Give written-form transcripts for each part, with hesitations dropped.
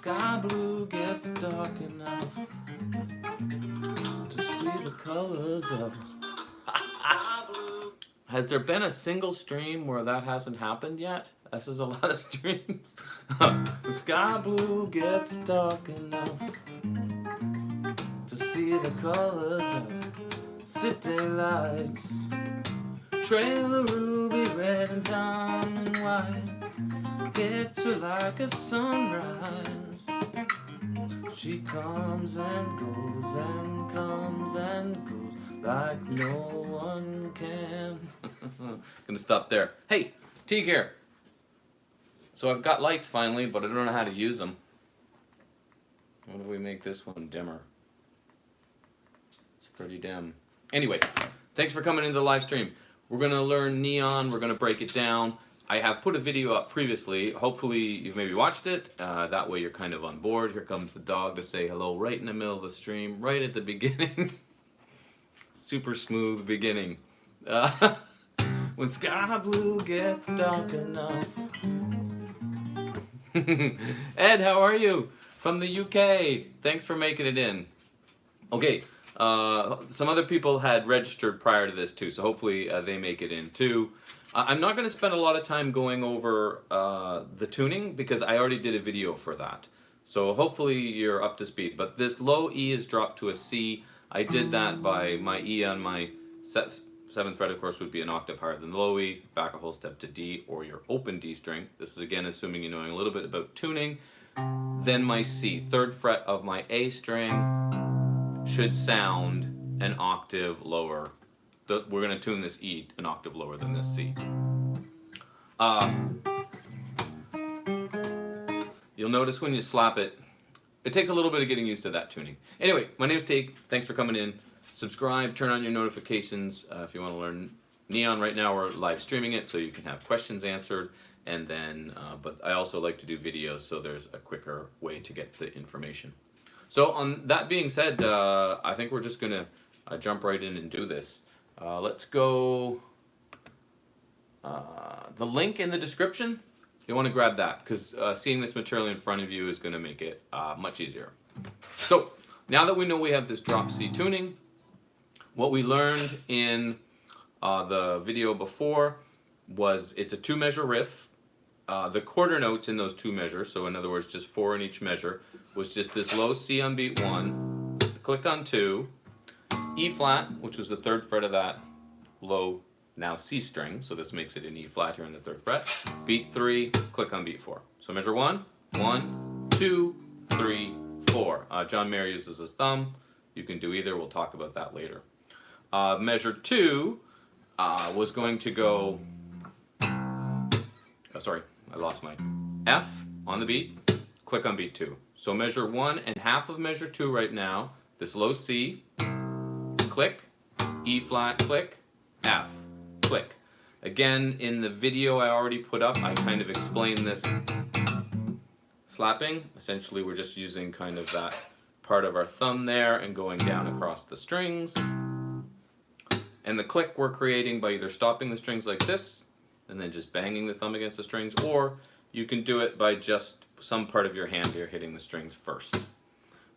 sky blue gets dark enough to see the colors of sky blue. Has there been a single stream where that hasn't happened yet? This is a lot of streams. The sky blue gets dark enough to see the colors of city lights. Trailer ruby red and diamond white hits her like a sunrise. She comes and goes and comes and goes like no one can. Gonna stop there. Hey, Teague here. So I've got lights finally, but I don't know how to use them. What if we make this one dimmer? It's pretty dim. Anyway, thanks for coming into the live stream. We're going to learn neon. We're going to break it down. I have put a video up previously. Hopefully you've maybe watched it. That way you're kind of on board. Here comes the dog to say hello right in the middle of the stream, right at the beginning. Super smooth beginning. When sky blue gets dark enough. Ed, how are you? From the UK. Thanks for making it in. Okay, some other people had registered prior to this too, so hopefully they make it in too. I'm not going to spend a lot of time going over the tuning because I already did a video for that. So hopefully you're up to speed. But this low E is dropped to a C. I did that by my E on my 7th fret, of course, would be an octave higher than the low E, back a whole step to D or your open D string. This is again assuming you knowing a little bit about tuning. Then my C, 3rd fret of my A string should sound an octave lower. We're going to tune this E an octave lower than this C. You'll notice when you slap it, it takes a little bit of getting used to that tuning. Anyway, my name's Teague. Thanks for coming in. Subscribe, turn on your notifications if you want to learn neon. Right now we're live streaming it so you can have questions answered, and then but I also like to do videos so there's a quicker way to get the information. So on that being said, I think we're just gonna jump right in and do this. Let's go the link in the description. You want to grab that because seeing this material in front of you is going to make it much easier. So now that we know we have this drop C tuning, what we learned in the video before was it's a 2-measure riff. The quarter notes in those 2 measures, so in other words just 4 in each measure, was just this low C on beat 1, click on 2, E flat, which was the 3rd fret of that low now C string, so this makes it an E flat here in the 3rd fret, beat 3, click on beat 4. So measure 1, 1, 2, 3, 4. John Mayer uses his thumb. You can do either. We'll talk about that later. Measure 2 was going to go, sorry, I lost my F on the beat, click on beat 2. So measure 1 and half of measure 2 right now, this low C, click, E flat, click, F, click. Again, in the video I already put up, I kind of explained this slapping. Essentially, we're just using kind of that part of our thumb there and going down across the strings. And the click we're creating by either stopping the strings like this and then just banging the thumb against the strings, or you can do it by just some part of your hand here hitting the strings first.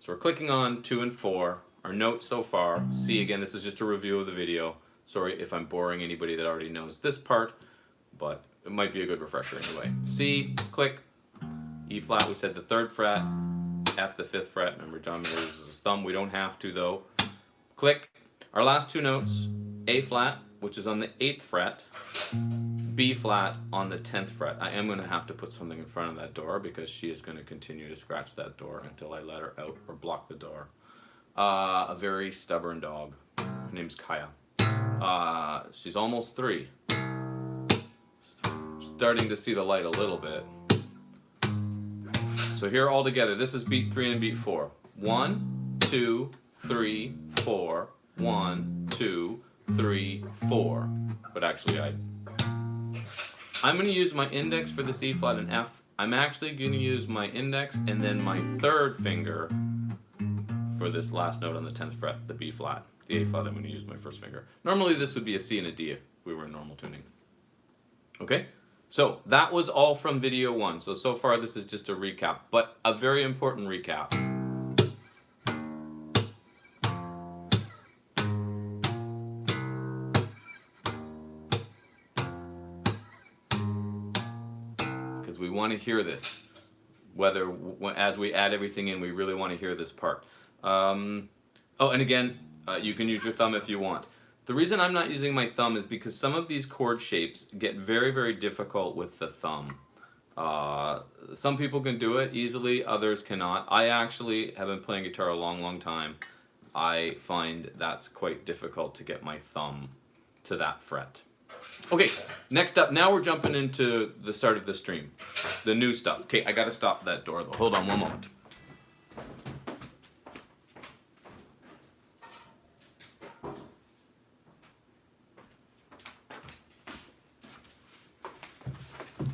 So we're clicking on 2 and 4. Our notes so far, C again, this is just a review of the video. Sorry if I'm boring anybody that already knows this part, but it might be a good refresher anyway. C, click, E flat, we said the 3rd fret, F the 5th fret. Remember John Mayer uses his thumb, we don't have to though. Click, our last 2 notes, A flat, which is on the 8th fret, B flat on the 10th fret. I am going to have to put something in front of that door because she is going to continue to scratch that door until I let her out or block the door. A very stubborn dog. Her name's Kaya. She's almost 3. Starting to see the light a little bit. So here all together, this is beat 3 and beat 4. 1, 2, 3, 4. 1, 2, 3, 4. But actually I'm going to use my index for the C flat and F. I'm actually going to use my index and then my 3rd finger for this last note on the 10th fret, the B flat. The A flat, I'm going to use my 1st finger. Normally this would be a C and a D if we were in normal tuning. Okay, So that was all from video 1. So far this is just a recap, but a very important recap. Because we want to hear this. As we add everything in, we really want to hear this part. Oh, and again, you can use your thumb if you want. The reason I'm not using my thumb is because some of these chord shapes get very, very difficult with the thumb. Some people can do it easily, others cannot. I actually have been playing guitar a long, long time. I find that's quite difficult to get my thumb to that fret. Okay, next up, now we're jumping into the start of the stream. The new stuff. Okay, I gotta stop that door though. Hold on one moment.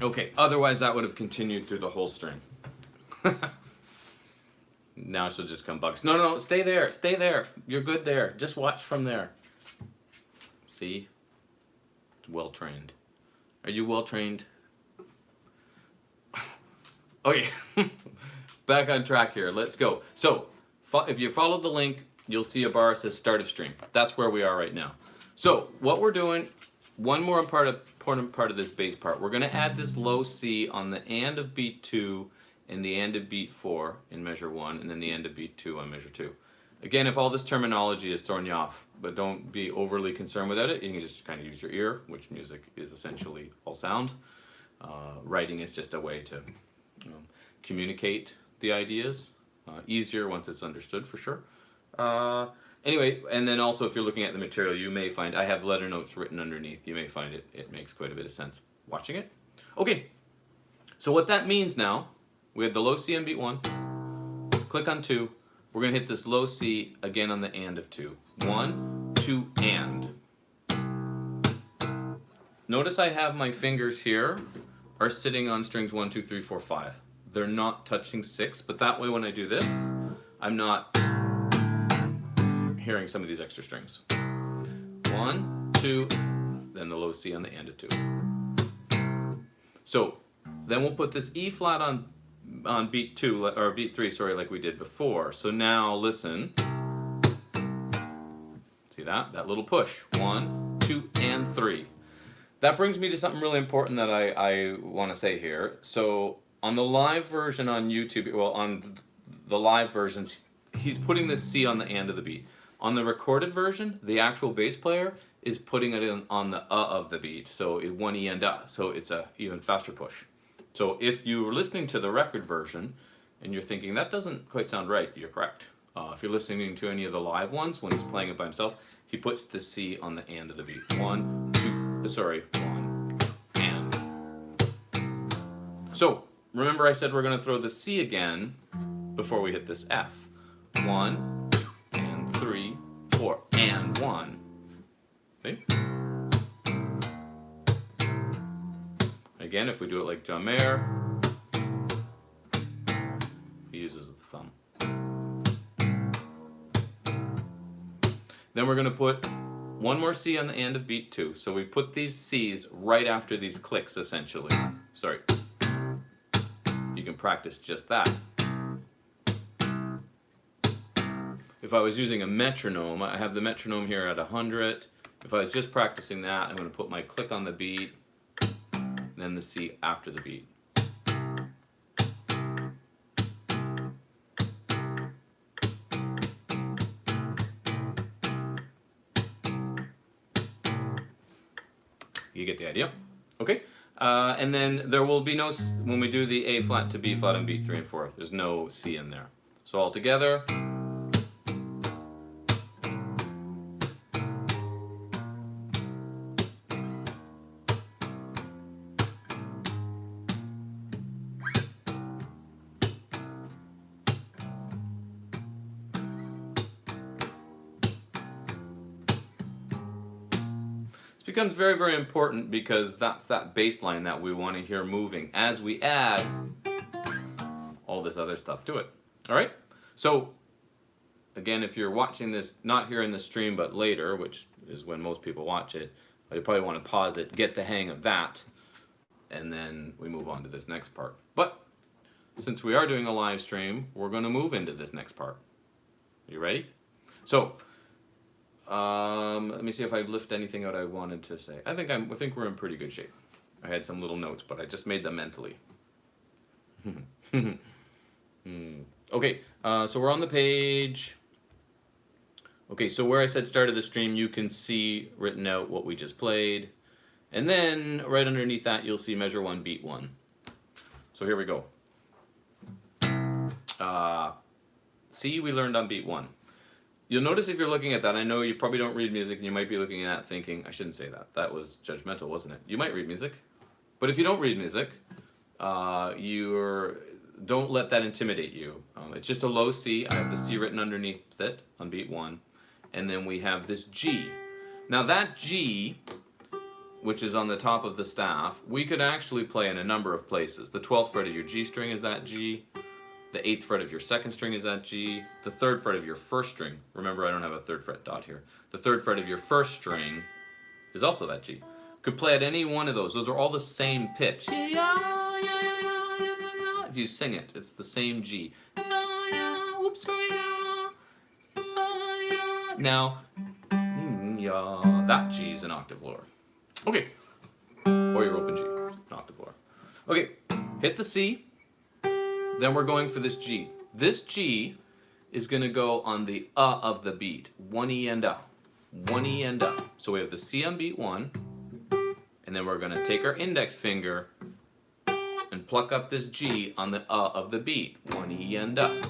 Okay, otherwise that would have continued through the whole string. Now she'll just come bugs. No, no, no, stay there, stay there. You're good there. Just watch from there. See? Well trained. Are you well trained? Okay, back on track here. Let's go. So, if you follow the link, you'll see a bar that says start of stream. That's where we are right now. So, what we're doing, one more important part of this bass part. We're going to add this low C on the end of beat 2 and the end of beat 4 in measure 1, and then the end of beat 2 on measure 2. Again, if all this terminology is throwing you off, but don't be overly concerned with it, you can just kind of use your ear, which music is essentially all sound. Writing is just a way to communicate the ideas. Easier once it's understood, for sure. Anyway, and then also if you're looking at the material, you may find, I have letter notes written underneath, you may find it makes quite a bit of sense watching it. Okay, so what that means now, we have the low C on beat 1, click on 2, we're going to hit this low C again on the and of 2. 1, 2, and. Notice I have my fingers here are sitting on strings 1, 2, 3, 4, 5. They're not touching 6, but that way when I do this, I'm not hearing some of these extra strings. 1, 2, then the low C on the and of 2. So then we'll put this E flat on beat 2, or beat 3, sorry, like we did before. So now listen. See that? That little push. 1, 2, and 3. That brings me to something really important that I want to say here. So on the live version on YouTube, well, on the live versions, he's putting this C on the and of the beat. On the recorded version, the actual bass player is putting it in on the of the beat. So it 1 E and so it's a even faster push. So if you're listening to the record version and you're thinking that doesn't quite sound right, you're correct. If you're listening to any of the live ones when he's playing it by himself, he puts the C on the and of the beat. 1, 2, sorry, 1, and. So remember I said we're going to throw the C again before we hit this F. 1, 2, and 3, 4, and 1. See? Again, if we do it like John Mayer, he uses the thumb. Then we're going to put one more C on the end of beat 2. So we put these C's right after these clicks, essentially. Sorry. You can practice just that. If I was using a metronome, I have the metronome here at 100. If I was just practicing that, I'm going to put my click on the beat, then the C after the beat. You get the idea? Okay. And then there will be no, when we do the A flat to B flat on beat 3 and 4, there's no C in there. So all together. Becomes very, very important because that's that bass line that we want to hear moving as we add all this other stuff to it. All right? So, again, if you're watching this, not here in the stream, but later, which is when most people watch it, you probably want to pause it, get the hang of that, and then we move on to this next part. But since we are doing a live stream, we're going to move into this next part. You ready? So, let me see if I lift anything out I wanted to say. I think we're in pretty good shape. I had some little notes, but I just made them mentally. Okay, so we're on the page. Okay, so where I said start of the stream, you can see written out what we just played. And then right underneath that, you'll see measure 1, beat 1. So here we go. C we learned on beat 1. You'll notice if you're looking at that, I know you probably don't read music and you might be looking at that thinking, I shouldn't say that. That was judgmental, wasn't it? You might read music. But if you don't read music, don't let that intimidate you. It's just a low C. I have the C written underneath it on beat 1. And then we have this G. Now that G, which is on the top of the staff, we could actually play in a number of places. The 12th fret of your G string is that G. The 8th fret of your 2nd string is that G. The 3rd fret of your 1st string, remember I don't have a 3rd fret dot here. The 3rd fret of your 1st string is also that G. Could play at any one of those. Those are all the same pitch. If you sing it, it's the same G. Now, that G is an octave lower. Okay, or your open G, an octave lower. Okay, hit the C. Then we're going for this G. This G is going to go on the of the beat. 1 E and A. 1 E and A. So we have the C on beat 1. And then we're going to take our index finger and pluck up this G on the of the beat. 1 E and A.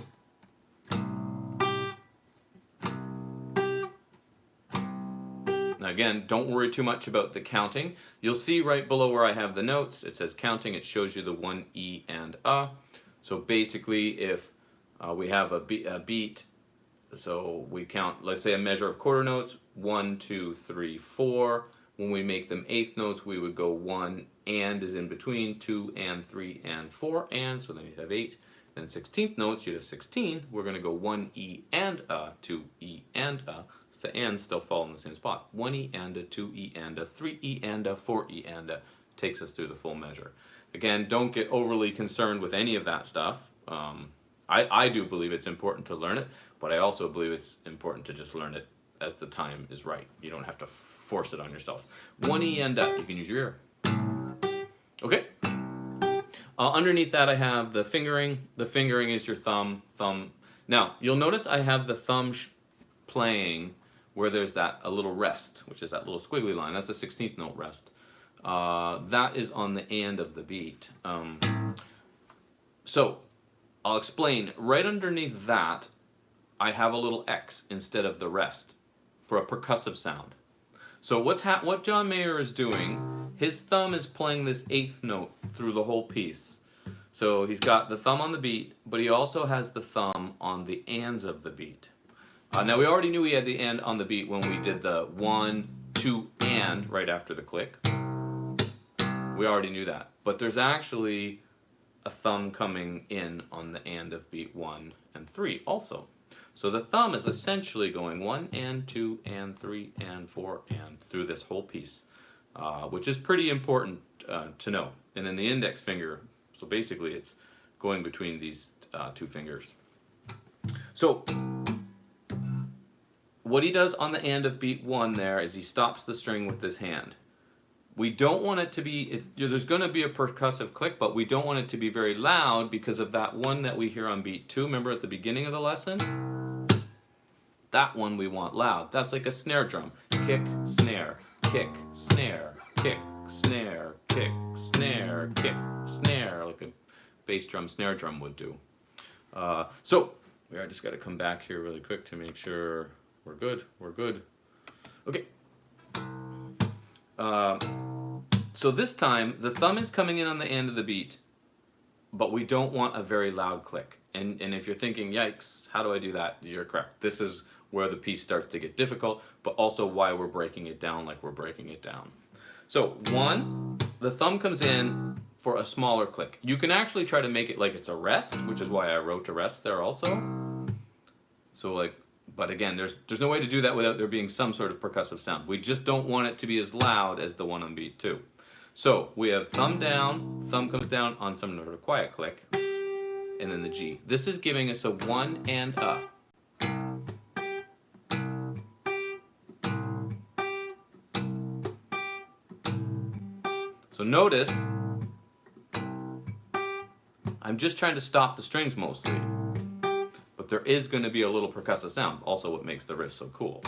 Now again, don't worry too much about the counting. You'll see right below where I have the notes, it says counting. It shows you the 1 E and A. So basically, if we have a beat, so we count, let's say a measure of quarter notes, 1, 2, 3, 4. When we make them eighth notes, we would go 1 and is in between, 2 and 3 and 4 and, so then you'd have 8. Then 16th notes, you'd have 16. We're going to go 1 E and A, 2 E and A. So the ands still fall in the same spot. 1 E and A, 2 E and A, 3 E and A, 4 E and A. Takes us through the full measure. Again, don't get overly concerned with any of that stuff. I do believe it's important to learn it, but I also believe it's important to just learn it as the time is right. You don't have to force it on yourself. 1 E and A, you can use your ear. Okay? Underneath that I have the fingering. The fingering is your thumb. Now, you'll notice I have the thumb playing where there's a little rest, which is that little squiggly line. That's a 16th note rest. That is on the and of the beat. So, I'll explain. Right underneath that, I have a little X instead of the rest for a percussive sound. So what John Mayer is doing, his thumb is playing this 8th note through the whole piece. So he's got the thumb on the beat, but he also has the thumb on the ands of the beat. Now we already knew he had the and on the beat when we did the 1, 2, and right after the click. We already knew that. But there's actually a thumb coming in on the and of beat 1 and 3 also. So the thumb is essentially going 1 and 2 and 3 and 4 and through this whole piece, which is pretty important to know. And then the index finger, so basically it's going between these two fingers. So what he does on the and of beat 1 there is he stops the string with his hand. We don't want it to be, there's going to be a percussive click, but we don't want it to be very loud because of that one that we hear on beat 2. Remember at the beginning of the lesson? That one we want loud. That's like a snare drum. Kick, snare, kick, snare, kick, snare, kick, snare, kick, snare, like a bass drum, snare drum would do. So, I just got to come back here really quick to make sure we're good. We're good. Okay. So this time, the thumb is coming in on the end of the beat, but we don't want a very loud click. And if you're thinking, yikes, how do I do that? You're correct. This is where the piece starts to get difficult, but also why we're breaking it down like we're breaking it down. So 1, the thumb comes in for a smaller click. You can actually try to make it like it's a rest, which is why I wrote a rest there also. So like, but again, there's no way to do that without there being some sort of percussive sound. We just don't want it to be as loud as the one on beat 2. So we have thumb down, thumb comes down on some sort of quiet click, and then the G. This is giving us a 1 and a. So notice, I'm just trying to stop the strings mostly, but there is going to be a little percussive sound, also what makes the riff so cool.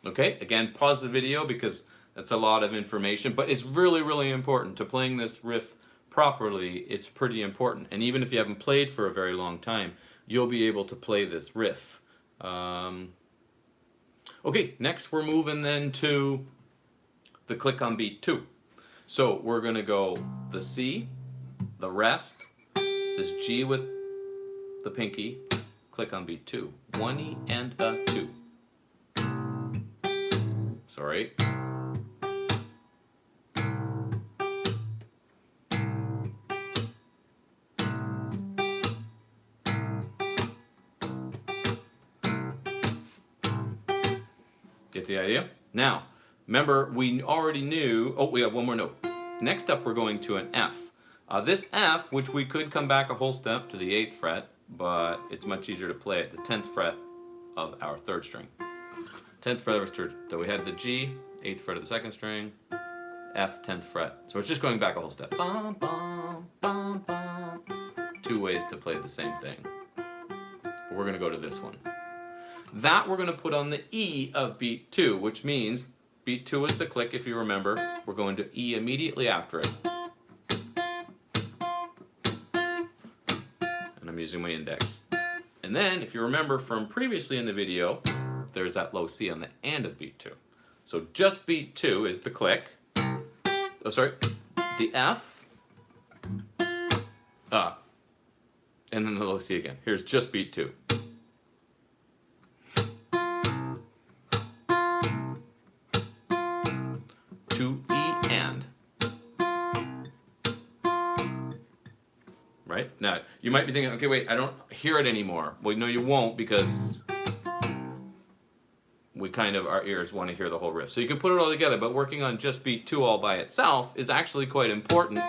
Okay, again, pause the video because that's a lot of information, but it's really, really important to playing this riff properly. It's pretty important, and even if you haven't played for a very long time, you'll be able to play this riff. Okay, next we're moving then to the click on beat 2. So we're going to go the C, the rest, this G with the pinky, click on beat 2. 1 E and a 2. Sorry. Get the idea? Now, remember, we already knew, oh, we have one more note. Next up, we're going to an F. This F, which we could come back a whole step to the 8th fret, but it's much easier to play at the 10th fret of our 3rd string. 10th fret of our 3rd, so we had the G, 8th fret of the 2nd string, F, 10th fret. So it's just going back a whole step. Bum, bum, bum, bum. 2 ways to play the same thing. But we're gonna go to this one. That we're going to put on the E of beat 2, which means beat 2 is the click, if you remember. We're going to E immediately after it. And I'm using my index. And then, if you remember from previously in the video, there's that low C on the end of beat 2. So just beat 2 is the click. Oh, sorry. The F. And then the low C again. Here's just beat 2. To E and. Right? Now, you might be thinking, okay, wait, I don't hear it anymore. Well, no, you won't, because we kind of, our ears want to hear the whole riff. So you can put it all together, but working on just beat 2 all by itself is actually quite important.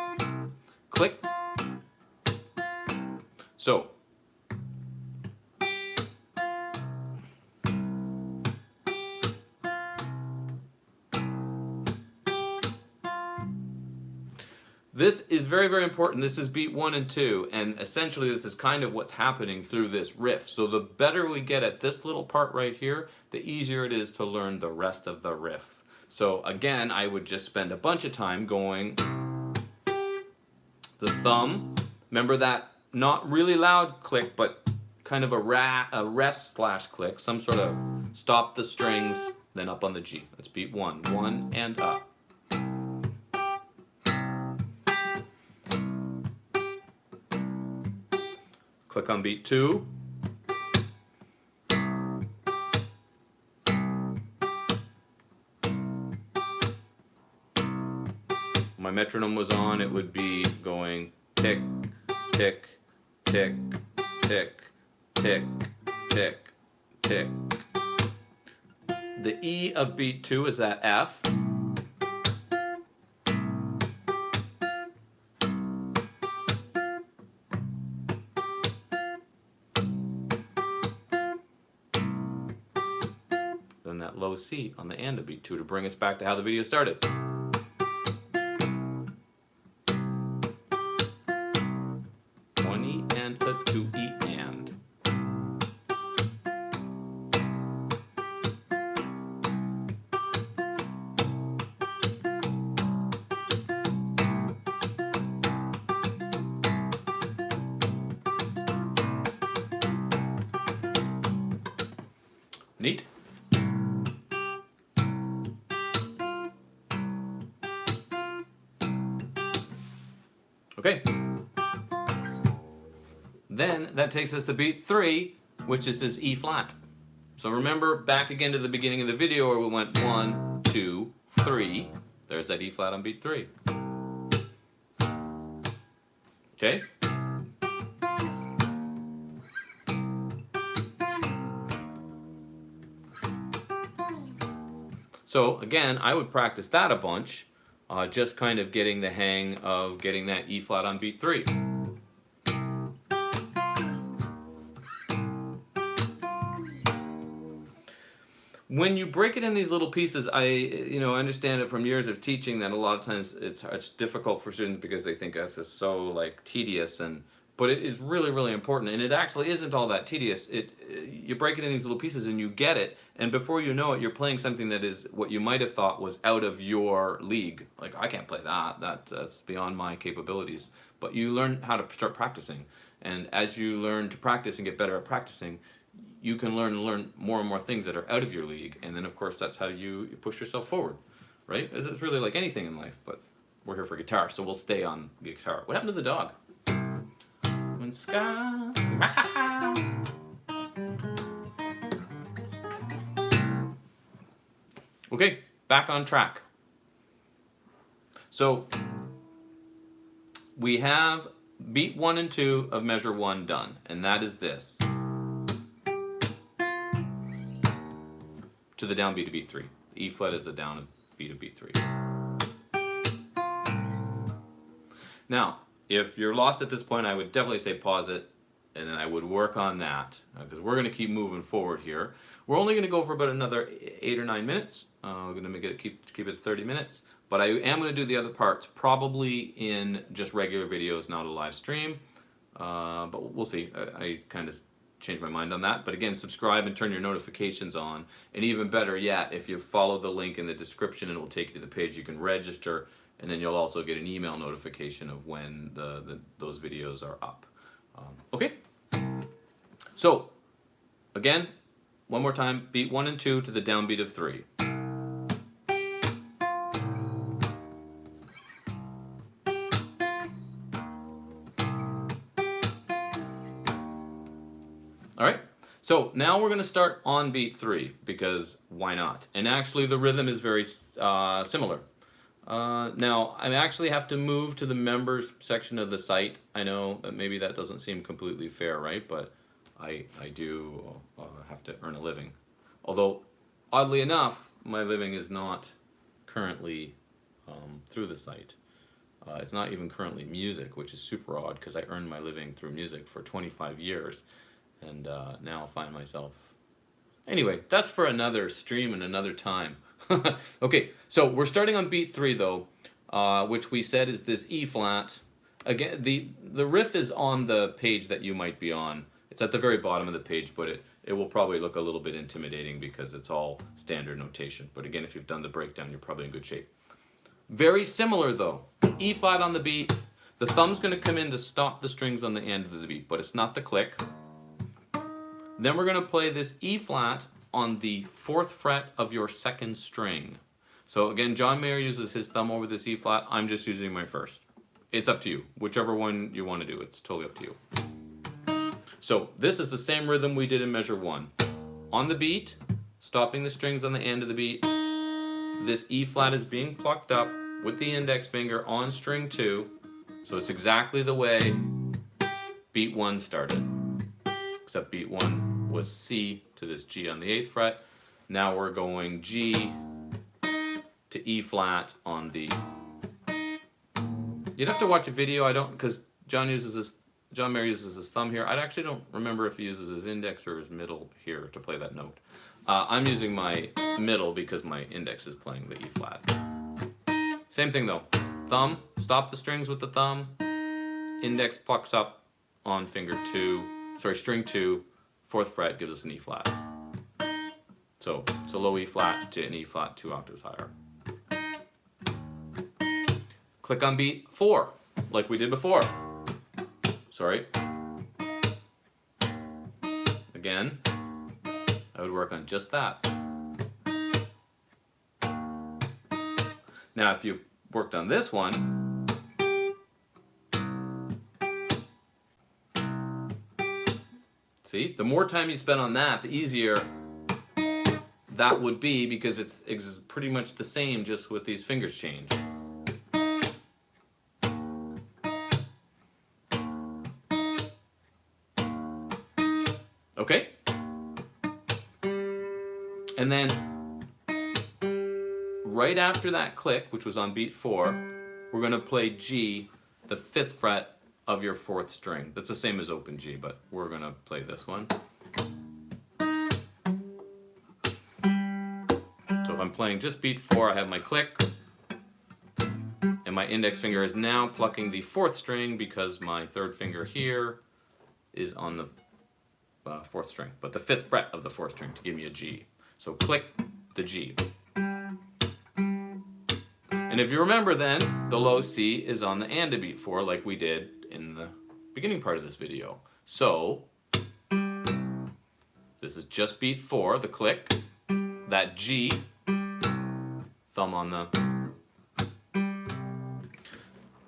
Click. So, this is very, very important. This is beat 1 and 2, and essentially this is kind of what's happening through this riff. So the better we get at this little part right here, the easier it is to learn the rest of the riff. So again, I would just spend a bunch of time going the thumb. Remember that not really loud click, but kind of a rest slash click, some sort of stop the strings, then up on the G. That's beat 1. 1 and up. Click on beat 2. My metronome was on, it would be going tick, tick, tick, tick, tick, tick, tick. The E of beat 2 is that F. Then that low C on the end of beat 2 to bring us back to how the video started. One E and a 2 E and. Neat. Okay. Then that takes us to beat 3, which is this E flat. So remember back again to the beginning of the video where we went 1, 2, 3. There's that E flat on beat 3. Okay? So again, I would practice that a bunch, just kind of getting the hang of getting that E flat on beat 3. When you break it in these little pieces, I understand it from years of teaching that a lot of times it's difficult for students because they think this is so like tedious, but it is really, really important, and it actually isn't all that tedious. You break it in these little pieces and you get it, and before you know it, you're playing something that is what you might have thought was out of your league. Like, I can't play that. That's beyond my capabilities. But you learn how to start practicing, and as you learn to practice and get better at practicing, you can learn more and more things that are out of your league, and then of course that's how you push yourself forward, right? It's really like anything in life, but we're here for guitar, so we'll stay on the guitar. What happened to the dog? When sky... Okay, back on track. So we have beat 1 and 2 of measure 1 done, and that is this. To the downbeat of beat 3. The E flat is the downbeat of beat 3. Now, if you're lost at this point, I would definitely say pause it, and then I would work on that, because we're going to keep moving forward here. We're only going to go for about another 8 or 9 minutes. We're going to make it keep it 30 minutes, but I am going to do the other parts probably in just regular videos, not a live stream. But we'll see. I kind of change my mind on that, but again, subscribe and turn your notifications on, and even better yet, if you follow the link in the description, and it will take you to the page, you can register, and then you'll also get an email notification of when those videos are up. Okay, so again, one more time, beat 1 and 2 to the downbeat of 3. All right, so now we're going to start on beat 3, because why not? And actually the rhythm is very similar. Now, I actually have to move to the members section of the site. I know that maybe that doesn't seem completely fair, right? But I do have to earn a living. Although, oddly enough, my living is not currently through the site. It's not even currently music, which is super odd, because I earned my living through music for 25 years. And now I find myself... Anyway, that's for another stream and another time. Okay, so we're starting on beat 3 though, which we said is this E flat. Again, the riff is on the page that you might be on. It's at the very bottom of the page, but it will probably look a little bit intimidating because it's all standard notation. But again, if you've done the breakdown, you're probably in good shape. Very similar though. E flat on the beat. The thumb's going to come in to stop the strings on the end of the beat, but it's not the click. Then we're going to play this E flat on the 4th fret of your 2nd string. So again, John Mayer uses his thumb over this E flat. I'm just using my 1st. It's up to you. Whichever one you want to do, it's totally up to you. So this is the same rhythm we did in measure 1. On the beat, stopping the strings on the end of the beat, this E flat is being plucked up with the index finger on string 2. So it's exactly the way beat 1 started. Except beat 1 was C to this G on the 8th fret. Now we're going G to E flat on the... You'd have to watch a video. I don't, because John Mayer uses his thumb here. I actually don't remember if he uses his index or his middle here to play that note. I'm using my middle because my index is playing the E flat. Same thing though. Thumb, stop the strings with the thumb. Index plucks up on string 2, 4th fret gives us an E flat. So it's a low E flat to an E flat 2 octaves higher. Click on beat 4, like we did before. Sorry. Again, I would work on just that. Now if you worked on this one, see, the more time you spend on that, the easier that would be, because it's pretty much the same, just with these fingers changed. Okay? And then right after that click, which was on beat 4, we're going to play G, the 5th fret of your 4th string. That's the same as open G, but we're going to play this one. So if I'm playing just beat 4, I have my click, and my index finger is now plucking the 4th string because my 3rd finger here is on the 4th string, but the 5th fret of the 4th string to give me a G. So click the G. And if you remember then, the low C is on the and to beat 4 like we did in the beginning part of this video. So this is just beat 4, the click, that G, thumb on the...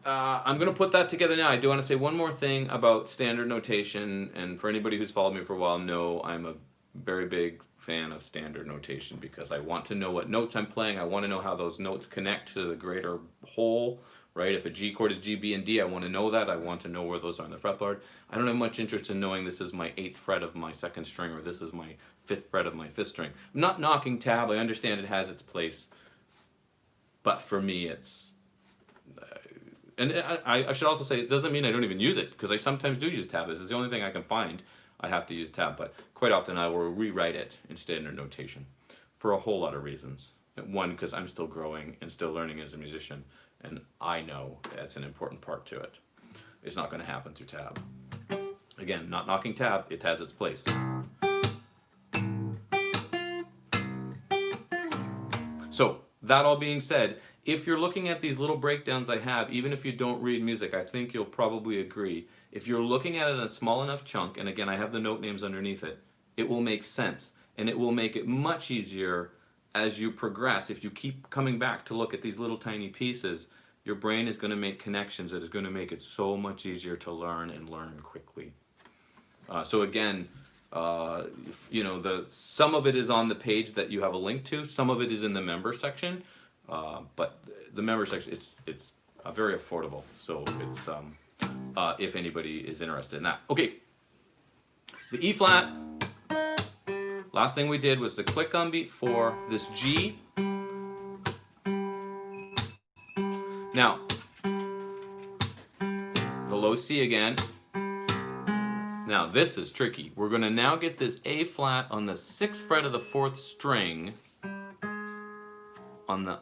I'm going to put that together now. I do want to say one more thing about standard notation, and for anybody who's followed me for a while, know I'm a very big fan of standard notation because I want to know what notes I'm playing. I want to know how those notes connect to the greater whole, right? If a G chord is G, B, and D, I want to know that. I want to know where those are on the fretboard. I don't have much interest in knowing this is my 8th fret of my 2nd string or this is my 5th fret of my 5th string. I'm not knocking tab. I understand it has its place, but for me it's... and I should also say, it doesn't mean I don't even use it, because I sometimes do use tab. It's the only thing I can find I have to use tab, but quite often I will rewrite it in standard notation for a whole lot of reasons. One, because I'm still growing and still learning as a musician, and I know that's an important part to it. It's not going to happen through tab. Again, not knocking tab, it has its place. So, that all being said, if you're looking at these little breakdowns I have, even if you don't read music, I think you'll probably agree. If you're looking at it in a small enough chunk, and again I have the note names underneath it, it will make sense. And it will make it much easier as you progress. If you keep coming back to look at these little tiny pieces, your brain is going to make connections that is going to make it so much easier to learn and learn quickly. So again, you know, some of it is on the page that you have a link to, some of it is in the member section. But the member section, it's very affordable, so it's if anybody is interested in that. Okay, the E flat. Last thing we did was the click on beat 4, this G. Now, the low C again. Now this is tricky. We're going to now get this A flat on the 6th fret of the 4th string on the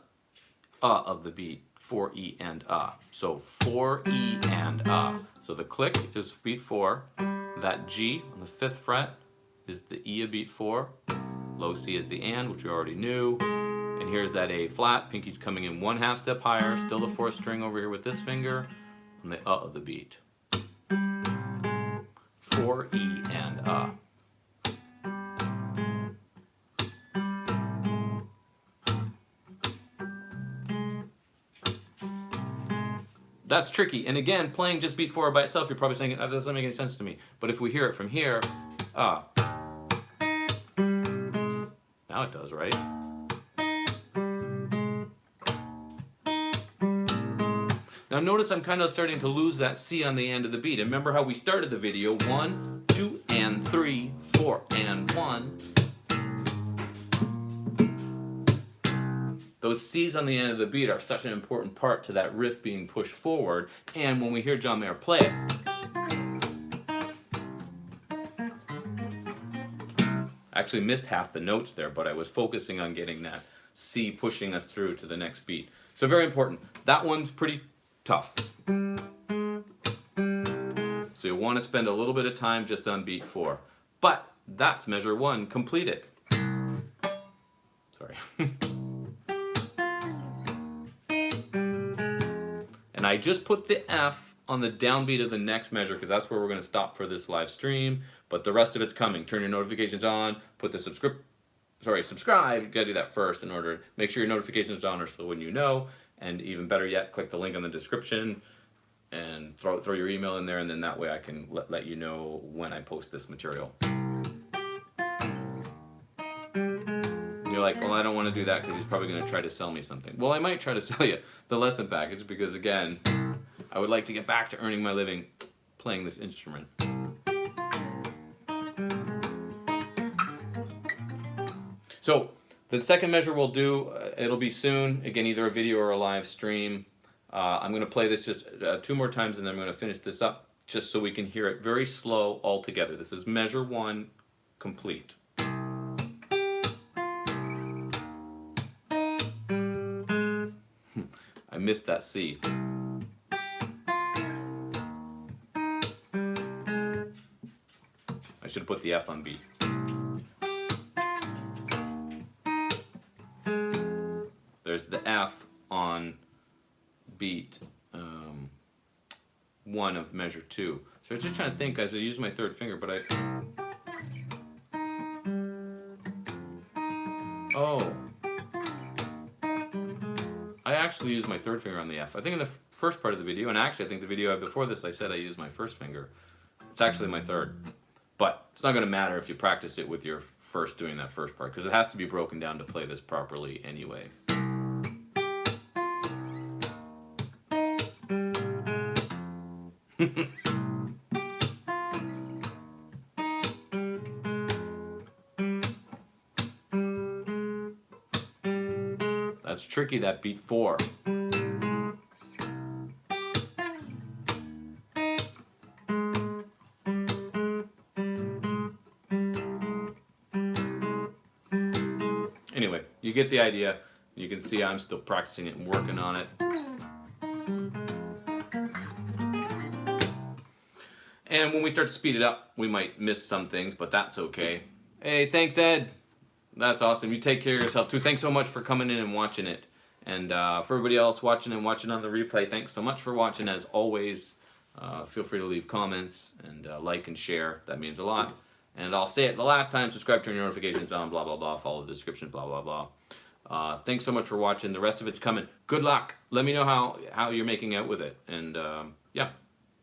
of the beat, 4 E and So 4 E and So the click is beat 4, that G on the 5th fret is the E of beat 4, low C is the and, which we already knew, and here's that A flat, pinky's coming in 1/2 step higher, still the 4th string over here with this finger, on the of the beat. 4 E and That's tricky, and again, playing just beat 4 by itself, you're probably saying, that doesn't make any sense to me. But if we hear it from here, now it does, right? Now notice I'm kind of starting to lose that C on the end of the beat. And remember how we started the video, 1, 2, and 3, 4, and 1. Those C's on the end of the beat are such an important part to that riff being pushed forward, and when we hear John Mayer play it, I actually missed half the notes there, but I was focusing on getting that C pushing us through to the next beat. So very important. That one's pretty tough. So you want to spend a little bit of time just on beat 4. But that's measure 1 completed. Sorry. And I just put the F on the downbeat of the next measure because that's where we're going to stop for this live stream. But the rest of it's coming. Turn your notifications on. Put the subscribe. You got to do that first in order to make sure your notifications are on, so when you know. And even better yet, click the link in the description and throw your email in there, and then that way I can let you know when I post this material. You're like, well, I don't want to do that because he's probably going to try to sell me something. Well, I might try to sell you the lesson package because, again, I would like to get back to earning my living playing this instrument. So, The second measure we'll do, it'll be soon. Again, either a video or a live stream. I'm going to play this just 2 more times and then I'm going to finish this up just so we can hear it very slow all together. This is measure 1 complete. I missed that C. I should have put the F on B. There's the F on beat 1 of measure 2. So I was just trying to think as I use my third finger, but I actually use my third finger on the F. I think in the first part of the video, and actually I think the video before this I said I used my first finger. It's actually my third. But it's not going to matter if you practice it with your first doing that first part, because it has to be broken down to play this properly anyway. That's tricky, that beat 4. Anyway, you get the idea. You can see I'm still practicing it and working on it. And when we start to speed it up, we might miss some things, but that's okay. Hey, thanks, Ed. That's awesome. You take care of yourself, too. Thanks so much for coming in and watching it. And for everybody else watching and watching on the replay, thanks so much for watching. As always, feel free to leave comments and like and share. That means a lot. And I'll say it the last time, subscribe, turn your notifications on, blah, blah, blah. Follow the description, blah, blah, blah. Thanks so much for watching. The rest of it's coming. Good luck. Let me know how you're making out with it. And yeah,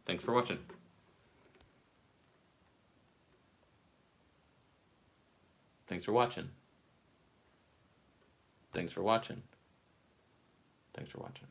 thanks for watching. Thanks for watching. Thanks for watching. Thanks for watching.